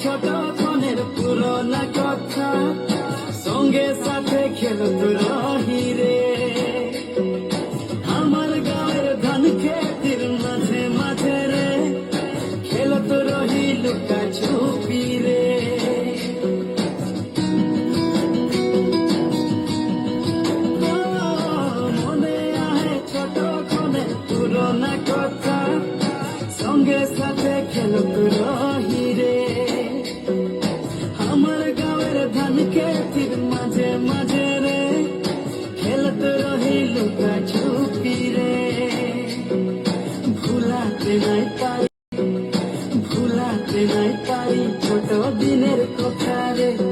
ছোট ফোনের পুরোনা কথা, সঙ্গে সাথে খেলত রহি রে। আমার গাঁয়ের ধান খেতির মাঝে মাঝে রে, খেলত রহি লুকা ছুপি রে। মনে আহে ছোট ফোনের পুরোনা কথা, সঙ্গে সাথে খেলত রহি রে। আমার গাঁয়ের ধান খেতির মাঝে মাঝে রে, খেলত রহি লুকা ছুপি রে। ভুলাতে নাই পারি, ভুলাতে নাই পারি ছোট দিনের কথা রে।